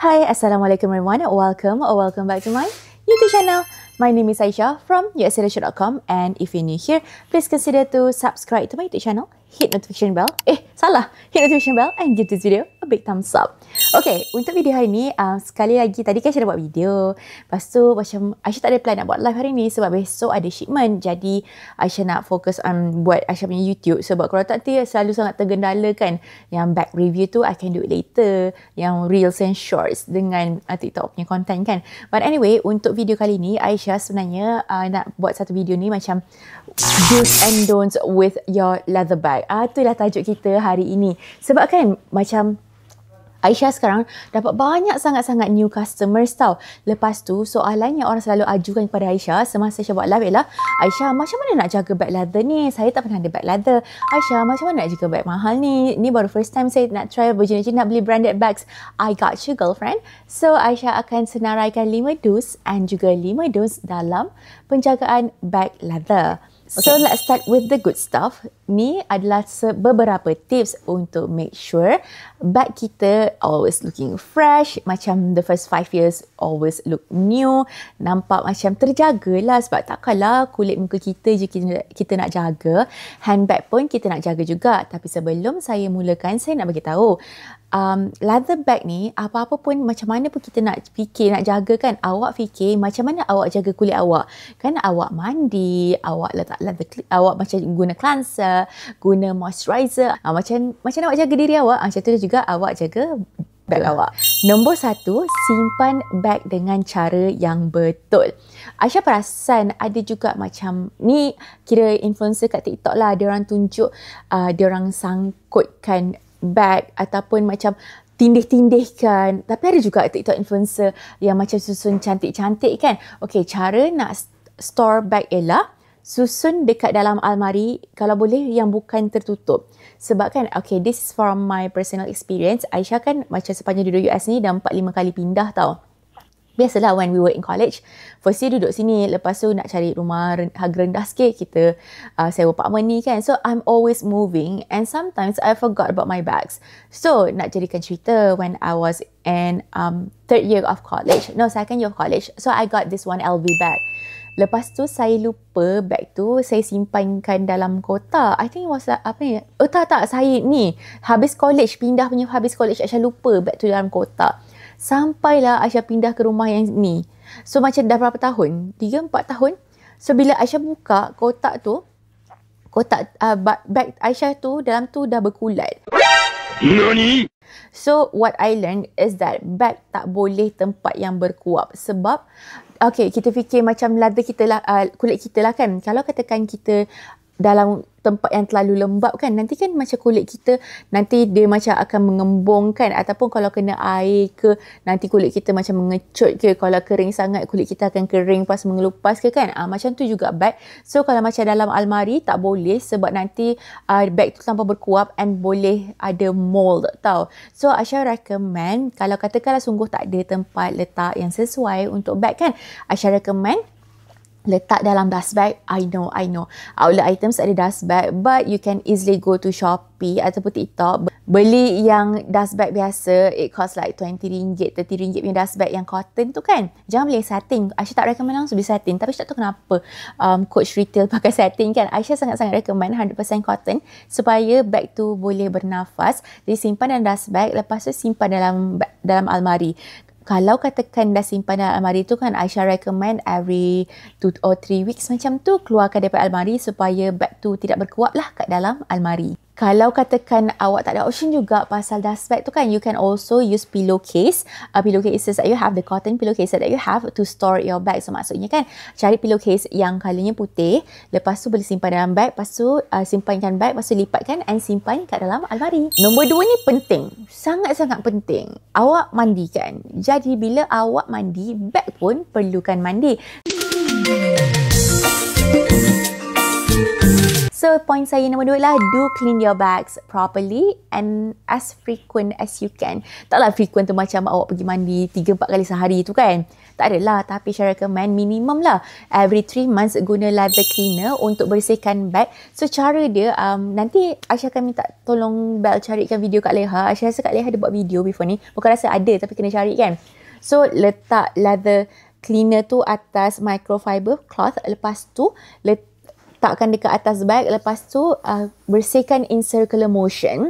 Hi, Assalamualaikum everyone. Welcome back to my YouTube channel. My name is Aisyah from uxeducation.com, and if you're new here, please consider to subscribe to my YouTube channel, hit notification bell. Hit notification bell and give this video a big thumbs up. Okay, untuk video hari ni, sekali lagi tadi kan Aisyah dah buat video. Lepas tu macam Aisyah tak ada plan nak buat live hari ni sebab besok ada shipment. Jadi Aisyah nak fokus on buat Aisyah punya YouTube. Sebab kalau tak nanti selalu sangat tergendala kan. Yang back review tu I can do it later. Yang reels and shorts dengan TikTok punya content kan. But anyway, untuk video kali ni Aisyah sebenarnya nak buat satu video ni macam do's and don'ts with your leather bag. Itulah tajuk kita hari ini. Sebab kan macam Aisyah sekarang dapat banyak sangat-sangat new customers tau. Lepas tu soalan yang orang selalu ajukan kepada Aisyah semasa Aisyah buat live ialah, Aisyah macam mana nak jaga bag leather ni? Saya tak pernah ada bag leather. Aisyah macam mana nak jaga bag mahal ni? Ni baru first time saya nak try nak beli branded bags. I got you girlfriend. So Aisyah akan senaraikan 5 do's and juga 5 don'ts dalam penjagaan bag leather. So let's start with the good stuff. Ni adalah beberapa tips untuk make sure bag kita always looking fresh. Macam the first 5 years always look new. Nampak macam terjaga lah. Sebab takkanlah kulit muka kita je kita nak jaga. Handbag pun kita nak jaga juga. Tapi sebelum saya mulakan, saya nak bagi tahu. Leather bag ni apa-apa pun macam mana pun kita nak fikir nak jaga kan, awak fikir macam mana awak jaga kulit awak kan. Awak mandi, awak letak leather awak macam guna cleanser, guna moisturizer, macam awak jaga diri awak, macam tu juga awak jaga bag awak. Nombor 1, simpan bag dengan cara yang betul. Aisyah perasan ada juga macam ni, kira influencer kat TikTok lah, dia orang tunjuk dia orang sangkutkan bag ataupun macam tindih-tindihkan. Tapi ada juga TikTok influencer yang macam susun cantik-cantik kan. Okay, cara nak store bag ialah susun dekat dalam almari, kalau boleh yang bukan tertutup. Sebab kan, okay, this is from my personal experience. Aisyah kan macam sepanjang duduk US ni dah 4-5 kali pindah tau. Biasalah when we were in college, first year duduk sini, lepas tu nak cari rumah harga rendah sikit, kita sewa apartment ni kan. So I'm always moving and sometimes I forgot about my bags. So nak jadikan cerita, when I was in 3rd year of college, no 2nd year of college, so I got this one LV bag. Lepas tu saya lupa bag tu saya simpankan dalam kotak. I think it was apa ni? Tak, saya ni habis college, pindah punya habis college, Aisyah lupa bag tu dalam kotak. Sampailah Aisyah pindah ke rumah yang ni. So macam dah berapa tahun? 3-4 tahun. So bila Aisyah buka kotak tu, bag Aisyah tu dalam tu dah berkulat. Nani? So what I learned is that bag tak boleh tempat yang berkuap. Sebab okay, kita fikir macam leather kita lah, kulit kita lah kan. Kalau katakan kita dalam tempat yang terlalu lembab kan, nanti kan macam kulit kita nanti dia macam akan mengembung kan, ataupun kalau kena air ke nanti kulit kita macam mengecut ke, kalau kering sangat kulit kita akan kering pas mengelupas ke kan. Macam tu juga bag. So kalau macam dalam almari tak boleh, sebab nanti bag tu tanpa berkuap and boleh ada mold tau. So Aisyah recommend, kalau katakanlah sungguh tak ada tempat letak yang sesuai untuk bag kan, Aisyah recommend letak dalam dust bag. I know outlet items ada dust bag, but you can easily go to Shopee ataupun TikTok, beli yang dust bag biasa. It cost like RM20, RM30 punya dust bag yang cotton tu kan. Jangan beli satin. Aisyah tak recommend langsung beli satin, tapi tak tahu kenapa coach retail pakai satin kan. Aisyah sangat-sangat recommend 100% cotton supaya bag tu boleh bernafas. Jadi simpan dalam dust bag, lepas tu simpan dalam almari. Kalau katakan dah simpan dalam almari tu kan, Aisyah recommend every 2 or 3 weeks macam tu keluarkan daripada almari supaya bag tu tidak berkuap lah kat dalam almari. Kalau katakan awak tak ada option juga pasal dust bag tu kan, you can also use pillowcase. Pillowcases that you have, the cotton pillowcase that you have to store your bag. So maksudnya kan, cari pillowcase yang colournya putih, lepas tu boleh simpan dalam bag, lepas tu simpankan bag, lepas tu lipatkan and simpan kat dalam almari. Nombor 2 ni penting, sangat-sangat penting. Awak mandi kan, jadi bila awak mandi, bag pun perlukan mandi. So point saya nombor 2 lah, do clean your bags properly and as frequent as you can. Taklah frequent tu macam awak pergi mandi 3-4 kali sehari tu kan. Tak adalah, tapi saya recommend minimum lah every 3 months guna leather cleaner untuk bersihkan bag. So cara dia, nanti Aisyah akan minta tolong Bel carikan video Kak Leha. Aisyah rasa Kak Leha ada buat video before ni. Bukan rasa ada, tapi kena cari kan. So letak leather cleaner tu atas microfiber cloth. Lepas tu letakkan dekat atas bag. Lepas tu bersihkan in circular motion.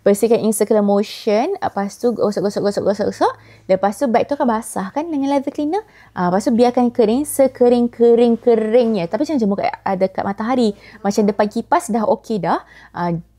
Bersihkan in circular motion. Lepas tu gosok. Lepas tu bag tu akan basah kan dengan leather cleaner. Lepas tu biarkan kering sekering-keringnya. Tapi jangan jemur dekat matahari. Macam depan kipas dah okey dah.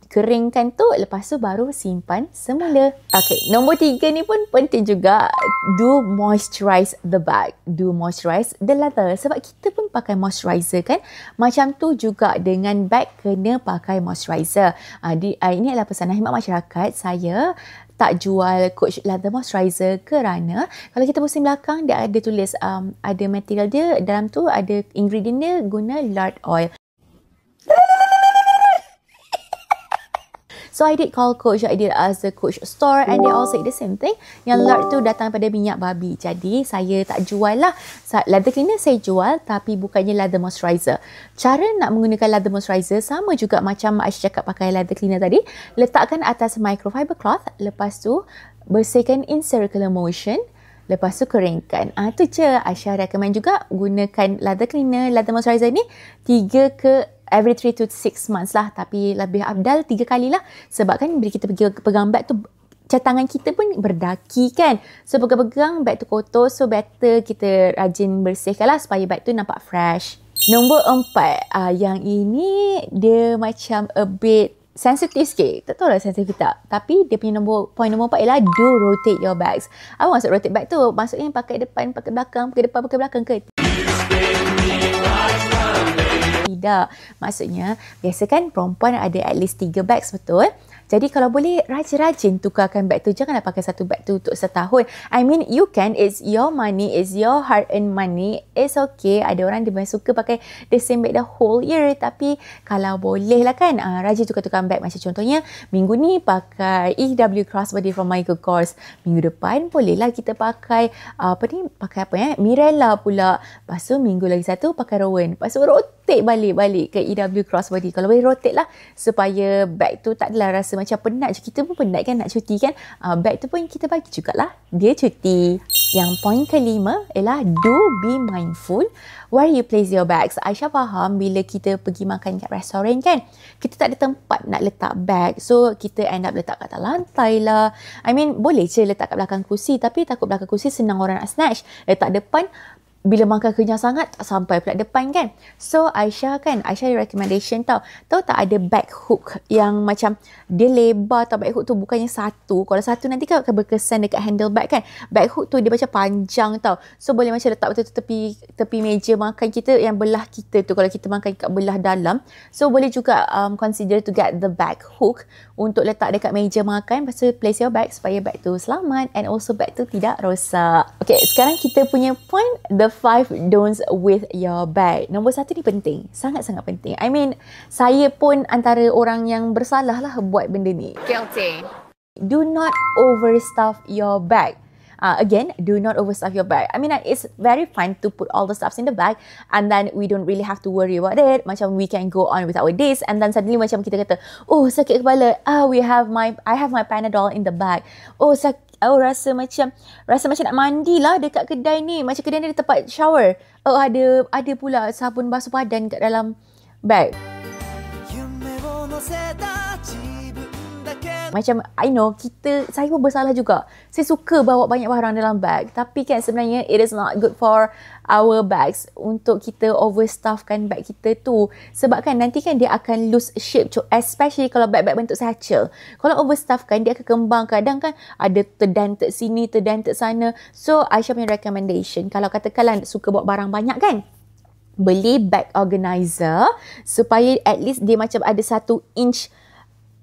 Keringkan tu, lepas tu baru simpan semula. Okay, nombor 3 ni pun penting juga. Do moisturize the bag. Do moisturize the leather. Sebab kita pun pakai moisturizer kan. Macam tu juga dengan bag kena pakai moisturizer. Ini adalah pesanan khidmat masyarakat. Saya tak jual Coach Leather Moisturizer kerana kalau kita pusing belakang, dia ada tulis, ada material dia, dalam tu ada ingredient dia, guna lard oil. So I did call Coach, I did ask the Coach store and they all say the same thing. Yang lard tu datang pada minyak babi. Jadi saya tak jual lah. Leather cleaner saya jual tapi bukannya leather moisturizer. Cara nak menggunakan leather moisturizer sama juga macam Aisyah cakap pakai leather cleaner tadi. Letakkan atas microfiber cloth. Lepas tu bersihkan in circular motion. Lepas tu keringkan. Itu je. Aisyah recommend juga gunakan leather cleaner, leather moisturizer ni every 3 to 6 months lah. Tapi lebih abdal 3 kali lah. Sebab kan bila kita pergi pegang bag tu, tangan kita pun berdaki kan. So pegang-pegang bag tu kotor. So better kita rajin bersihkan lah supaya bag tu nampak fresh. Nombor 4. Yang ini dia macam a bit sensitif sikit. Tak tahu lah sensitif tak. Tapi dia punya point nombor 4 ialah do rotate your bags. Apa maksud rotate bag tu? Maksudnya pakai depan, pakai belakang, pakai depan, pakai belakang ke? Tidak. Maksudnya, biasa kan perempuan ada at least 3 bags, betul? Jadi kalau boleh rajin-rajin tukarkan bag tu. Janganlah pakai satu bag tu untuk setahun. I mean, you can. It's your money. It's your hard-earned money. It's okay. Ada orang dia suka pakai the same bag the whole year. Tapi kalau boleh lah kan, rajin tukar-tukar bag. Macam contohnya, minggu ni pakai EW Crossbody from Michael Kors. Minggu depan bolehlah kita pakai Mirella pula. Lepas tu minggu lagi satu pakai Rowan. Lepas tu rotate balik ke EW Crossbody. Kalau boleh rotate lah supaya bag tu tak adalah rasa macam penat. Kita pun penat kan nak cuti kan. Bag tu pun kita bagi jugalah dia cuti. Yang point kelima ialah do be mindful where you place your bags. Aisyah faham bila kita pergi makan kat restoran kan, kita tak ada tempat nak letak bag. So kita end up letak kat atas lantai lah. I mean boleh je letak kat belakang kursi, tapi takut belakang kursi senang orang nak snatch. Letak depan, bila makan kenyang sangat, tak sampai pula depan kan. So Aisyah ada recommendation tau. Tahu tak ada bag hook yang macam dia lebar tau. Bag hook tu bukannya satu. Kalau satu nanti kan akan berkesan dekat handle bag kan. Bag hook tu dia macam panjang tau. So boleh macam letak betul-betul tepi meja makan kita yang belah kita tu. Kalau kita makan kat belah dalam. So boleh juga consider to get the bag hook untuk letak dekat meja makan. Lepas tu place your bag supaya bag tu selamat and also bag tu tidak rosak. Okay, sekarang kita punya point, the 5 don'ts with your bag. Nombor 1 ni penting. Sangat-sangat penting. I mean, saya pun antara orang yang bersalah lah buat benda ni. Guilty. Do not overstuff your bag. Again, do not overstuff your bag. I mean, it's very fun to put all the stuffs in the bag and then we don't really have to worry about it. Macam we can go on with our days and then suddenly macam kita kata, oh sakit kepala, I have my Panadol in the bag. Rasa macam nak mandi lah dekat kedai ni. Macam kedai ni ada tempat shower. Ada pula sabun basuh badan kat dalam bag. Macam I know saya pun bersalah juga. Saya suka bawa banyak barang dalam bag. Tapi kan sebenarnya it is not good for our bags untuk kita overstuffkan bag kita tu. Sebab kan nanti kan dia akan lose shape, especially kalau bag-bag bentuk satchel. Kalau overstuffkan dia akan kembang. Kadang kan ada terdantet sini, terdantet sana. So Aisyah punya recommendation, kalau katakanlah suka bawa barang banyak kan, beli bag organizer supaya at least dia macam ada 1 inch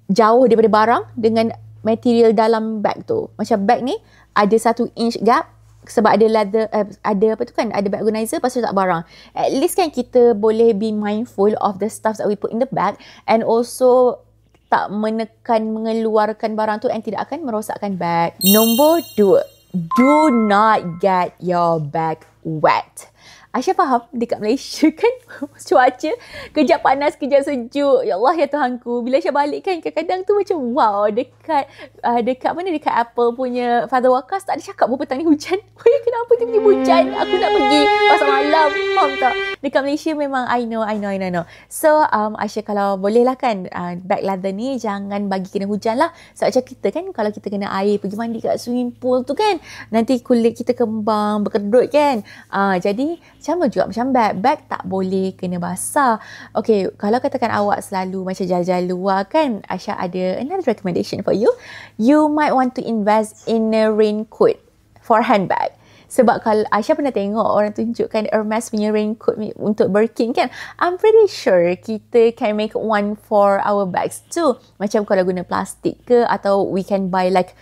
jauh daripada barang dengan material dalam bag tu. Macam bag ni ada 1 inch gap sebab ada leather, ada apa tu kan, ada bag organizer, lepas tu tak barang. At least kan kita boleh be mindful of the stuff that we put in the bag, and also tak mengeluarkan barang tu and tidak akan merosakkan bag. Nombor 2, do not get your bag wet. Aisyah faham dekat Malaysia kan cuaca kejap panas kejap sejuk. Ya Allah ya Tuhanku. Bila Aisyah balik kan kadang-kadang tu macam wow, dekat dekat Apple punya Father Wakas tak ada cakap pun petang ni hujan. Weh, kenapa tiba-tiba hujan? Aku nak pergi pasar malam. Faham tak? Dekat Malaysia memang I know. So Aisyah kalau boleh lah kan bag leather ni jangan bagi kena hujan lah. Sebab macam kita kan kalau kita kena air pergi mandi kat swimming pool tu kan, nanti kulit kita kembang berkedut kan. Jadi sama juga macam bag tak boleh kena basah. Okay, kalau katakan awak selalu macam jalan-jalan luar kan, Aisyah ada another recommendation for you. You might want to invest in a raincoat for handbag. Sebab kalau Aisyah pernah tengok orang tunjukkan Hermes punya raincoat untuk Birkin kan, I'm pretty sure kita can make one for our bags too. Macam kalau guna plastik ke, atau we can buy like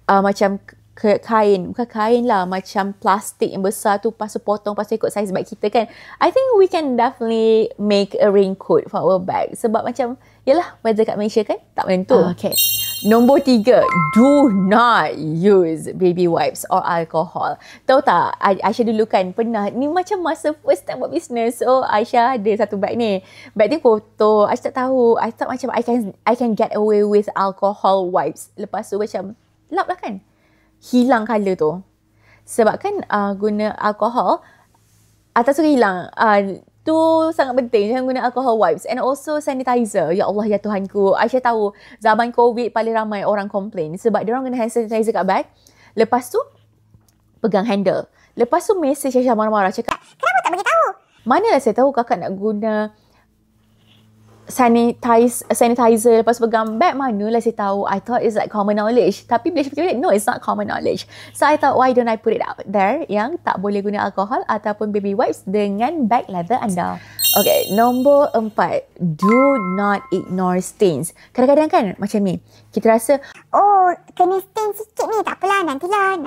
macam kain, bukan kain lah, macam plastik yang besar tu, lepas tu potong, lepas tu ikut size bag kita kan. I think we can definitely make a raincoat for our bag. Sebab macam, yalah, weather kat Malaysia kan tak menentu. Okay. Nombor 3, do not use baby wipes or alcohol. Tahu tak, Aisyah dulu kan pernah, ni macam masa first time buat business. So Aisyah ada satu bag ni. Bag ni kotor. Aisyah tak tahu. I thought macam I can get away with alcohol wipes. Lepas tu macam, lap lah kan. Hilang colour tu. Sebab kan guna alkohol, atas tu hilang. Tu sangat penting. Jangan guna alcohol wipes. And also sanitizer. Ya Allah ya Tuhanku. Aisyah tahu zaman COVID paling ramai orang complain. Sebab dia orang guna hand sanitizer kat bag. Lepas tu pegang handle. Lepas tu message Aisyah marah-marah. Cakap, kenapa tak bagi tahu? Manalah saya tahu kakak nak guna sanitizer lepas pegang bag, manalah saya tahu. I thought it's like common knowledge. Tapi bila saya fikir, no, it's not common knowledge. So I thought, why don't I put it out there yang tak boleh guna alkohol ataupun baby wipes dengan bag leather anda. Okay, nombor 4, do not ignore stains. Kadang-kadang kan macam ni, kita rasa, oh, kena stain sikit ni, tak apalah, nantilah,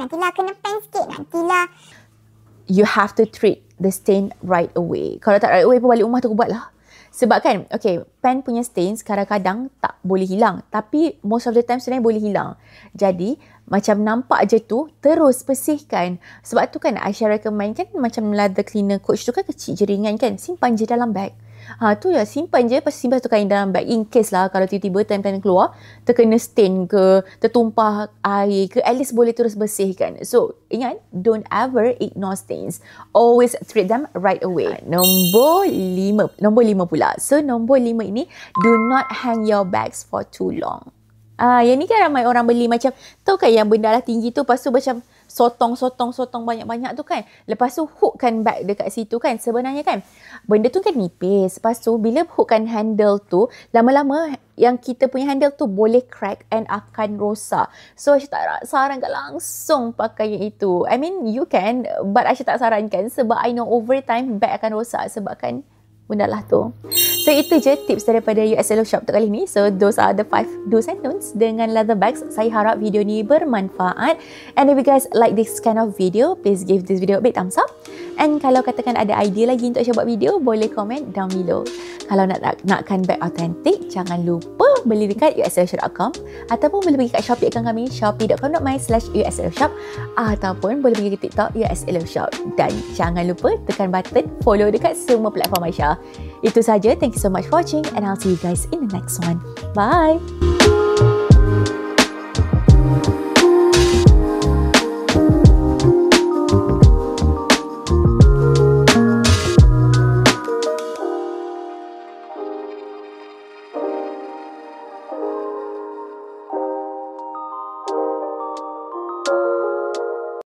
kena pen sikit, nantilah. You have to treat the stain right away. Kalau tak right away pun balik rumah tu buat lah. Sebab kan, okay, pen punya stains kadang-kadang tak boleh hilang. Tapi most of the time sebenarnya boleh hilang. Jadi, macam nampak je tu, terus bersihkan. Sebab tu kan Aisyah recommend kan, macam leather cleaner coach tu kan kecil je, ringan kan. Simpan je dalam bag. Tu ya, simpan je, lepas simpan satu kain dalam bag. In case lah, kalau tiba-tiba time keluar, terkena stain ke, tertumpah air ke, at least boleh terus bersihkan. So, ingat, don't ever ignore stains. Always treat them right away. Nombor 5 pula. So, nombor 5 ini, do not hang your bags for too long. Yang ni kan ramai orang beli macam, tahu kan yang benda lah tinggi tu, lepas tu macam sotong banyak-banyak tu kan. Lepas tu hookkan bag dekat situ kan. Sebenarnya kan, benda tu kan nipis. Lepas tu, bila hookkan handle tu, lama-lama yang kita punya handle tu boleh crack and akan rosak. So, Aisyah tak sarankan langsung pakai yang itu. I mean, you can, but Aisyah tak sarankan sebab I know over time bag akan rosak sebab kan benda lah tu. So, itu je tips daripada USLO Shop untuk kali ni. So, those are the 5 do's and don'ts dengan leather bags. Saya harap video ni bermanfaat. And if you guys like this kind of video, please give this video a big thumbs up. And kalau katakan ada idea lagi untuk Aisyah buat video, boleh komen down below. Kalau nakkan bag authentic, jangan lupa beli dekat uslshop.com ataupun boleh pergi kat Shopee account kami, shopee.com.my/uslshop ataupun boleh pergi ke TikTok USLO Shop. Dan jangan lupa tekan button follow dekat semua platform Aisyah. Itu saja. Thank you so much for watching and I'll see you guys in the next one. Bye!